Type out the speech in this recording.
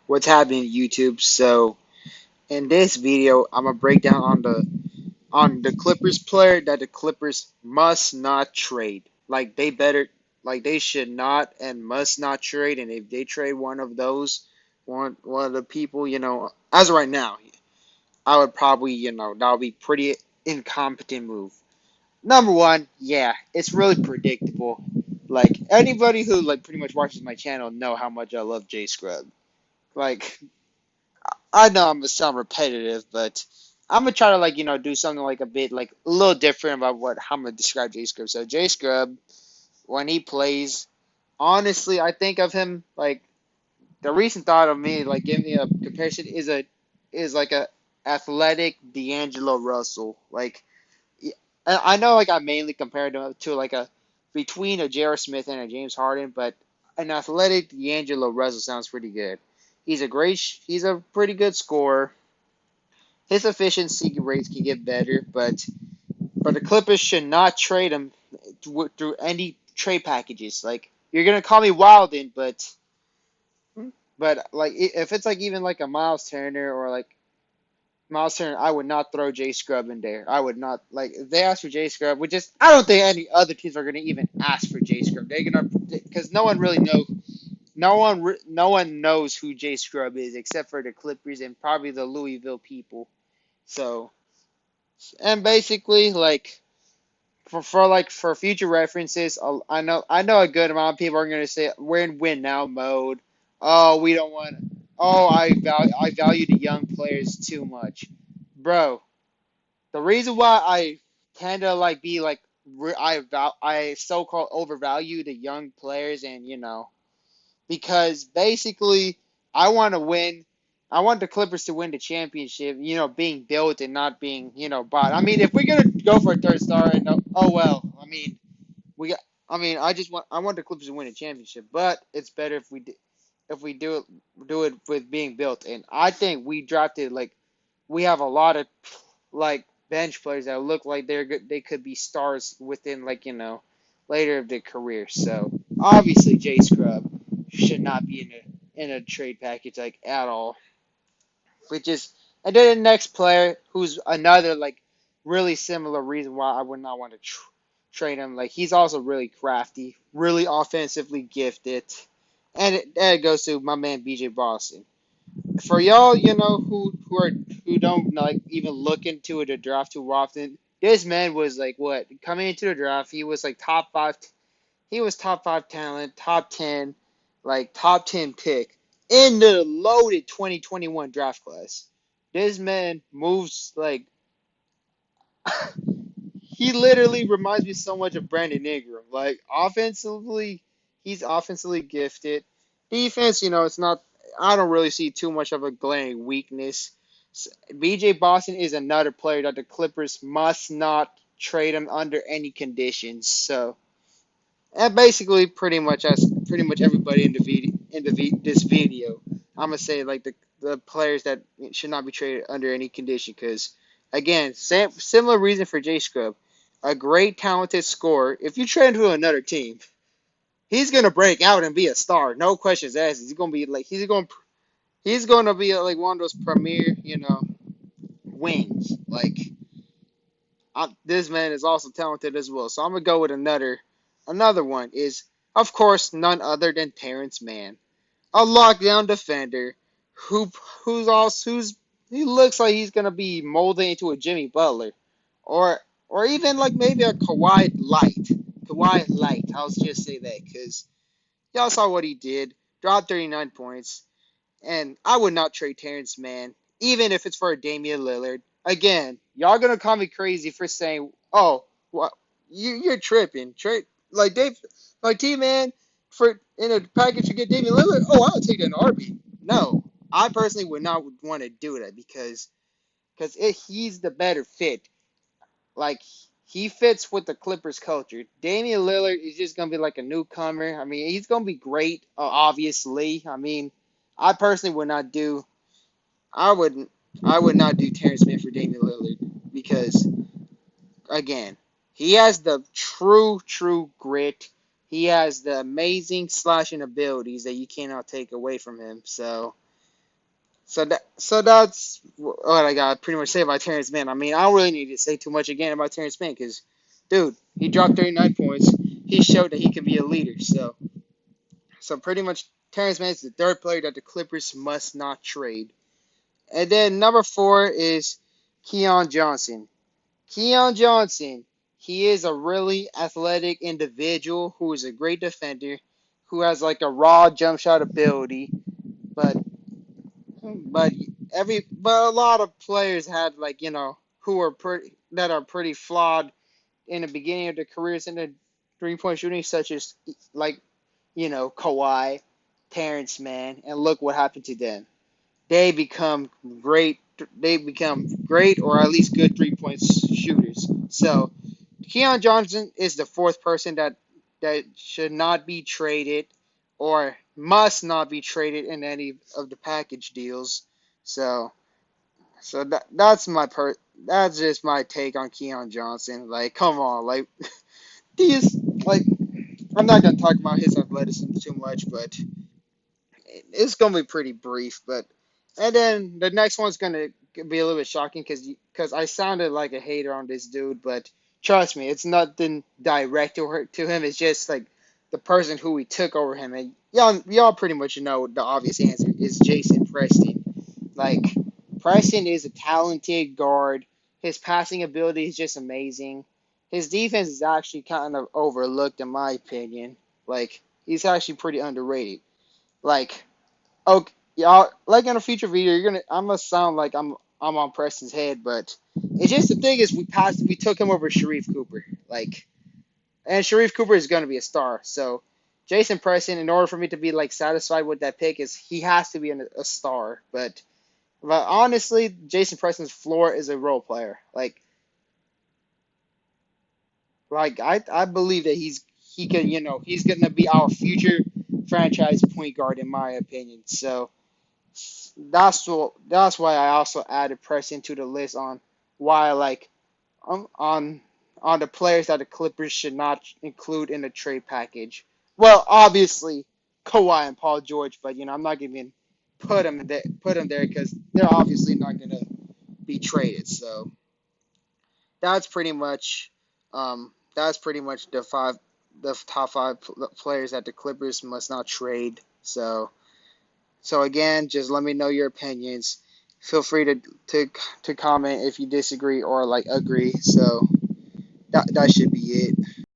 what's happening to YouTube. So in this video, I'm gonna break down on the Clippers player that the Clippers must not trade. Like they should not and must not trade. And if they trade one of those, one of the people, as of right now, I would probably, that would be pretty incompetent move. Number one, yeah, it's really predictable. Like anybody who like pretty much watches my channel know how much I love J Scrub. Like I know I'm gonna sound repetitive, but I'm gonna try to do something like a bit like a little different about what how I'm gonna describe J Scrub. So J Scrub, when he plays, honestly, I think of him like the recent thought of me like giving me a comparison is like a athletic D'Angelo Russell. Like I know like I mainly compared him to like a between a J.R. Smith and a James Harden, but an athletic D'Angelo Russell sounds pretty good. He's a pretty good scorer. His efficiency rates can get better, but the Clippers should not trade him through any trade packages. Like you're gonna call me wildin', but like if it's like even like a Miles Turner or like Miles Turner, I would not throw J Scrub in there. I would not like if they ask for J Scrub, which is I don't think any other teams are gonna even ask for J Scrub. They're gonna because no one really knows. No one knows who J Scrub is except for the Clippers and probably the Louisville people. So and basically like for future references, I know a good amount of people are gonna say we're in win now mode. Oh, we don't want. Oh, I value the young players too much, bro. The reason why I tend to like be like I so-called overvalue the young players and because basically I want to win. I want the Clippers to win the championship, being built and not being, bought. I mean, if we're gonna go for a third star, and oh well. I mean, we got. I mean, I want the Clippers to win a championship, but it's better if we do it with being built. And I think we drafted like we have a lot of like bench players that look like they're good. They could be stars within like later of their career. So obviously, J Scrub should not be in a trade package like at all. Which is and then the next player who's another like really similar reason why I would not want to trade him. Like he's also really crafty, really offensively gifted, and it goes to my man BJ Boston. For y'all, who don't like even look into the draft too often, this man was like what coming into the draft, he was like top five. He was top five talent, top 10, like top 10 pick in the loaded 2021 draft class. This man moves like he literally reminds me so much of Brandon Ingram. Like offensively, he's offensively gifted. Defense, it's not. I don't really see too much of a glaring weakness. BJ Boston is another player that the Clippers must not trade him under any conditions. So, and basically, pretty much everybody in the video this video, I'm gonna say like the players that should not be traded under any condition because again, similar reason for J Scrub, a great talented scorer. If you trade him to another team, he's gonna break out and be a star, no questions asked. He's gonna be like one of those premier wings. Like this man is also talented as well. So I'm gonna go with another one is of course none other than Terrence Mann, a lockdown defender who who's he looks like he's gonna be molded into a Jimmy Butler, or even like maybe a Kawhi Light. Kawhi Light. I'll just say that because y'all saw what he did. Dropped 39 points, and I would not trade Terrence Mann, even if it's for a Damian Lillard. Again, y'all gonna call me crazy for saying, "Oh, what you're tripping." Trade like Dave, like T man for in a package to get Damian Lillard. Oh, I'll take that in RB. No, I personally would not want to do that because he's the better fit. Like he fits with the Clippers culture. Damian Lillard is just gonna be like a newcomer. I mean, he's gonna be great, obviously. I mean, I personally would not do. I wouldn't. I would not do Terrence Mann for Damian Lillard because again, he has the true grit. He has the amazing slashing abilities that you cannot take away from him. So So that's what I got to pretty much say about Terrence Mann. I mean, I don't really need to say too much again about Terrence Mann because, dude, he dropped 39 points. He showed that he can be a leader. So pretty much Terrence Mann is the third player that the Clippers must not trade. And then number four is Keon Johnson. Keon Johnson, he is a really athletic individual who is a great defender, who has like a raw jump shot ability, but but but a lot of players had like who are pretty that are pretty flawed in the beginning of their careers in the 3-point shooting, such as like Kawhi, Terrence Mann, and look what happened to them. They become great. They become great or at least good 3-point shooters. So Keon Johnson is the fourth person that should not be traded or must not be traded in any of the package deals. So that's just my take on Keon Johnson. Like, come on, like these like I'm not gonna talk about his athleticism too much, but it's gonna be pretty brief. But and then the next one's gonna be a little bit shocking because I sounded like a hater on this dude, but trust me, it's nothing direct to him. It's just like the person who we took over him, and y'all pretty much know the obvious answer is Jason Preston. Like Preston is a talented guard. His passing ability is just amazing. His defense is actually kind of overlooked in my opinion. Like he's actually pretty underrated. Like okay, y'all, like in a future video, I'm gonna sound like I'm on Preston's head, but it's just the thing is we took him over Sharif Cooper, like, and Sharif Cooper is gonna be a star. So Jason Preston, in order for me to be like satisfied with that pick, is he has to be a star. But honestly, Jason Preston's floor is a role player. Like I believe that he can he's gonna be our future franchise point guard in my opinion. So that's why I also added Preston to the list on why like on on the players that the Clippers should not include in the trade package. Well, obviously Kawhi and Paul George, but I'm not gonna even put them there because they're obviously not gonna be traded. So that's pretty much the top five players that the Clippers must not trade. So again, just let me know your opinions. Feel free to comment if you disagree or like agree. So that should be it.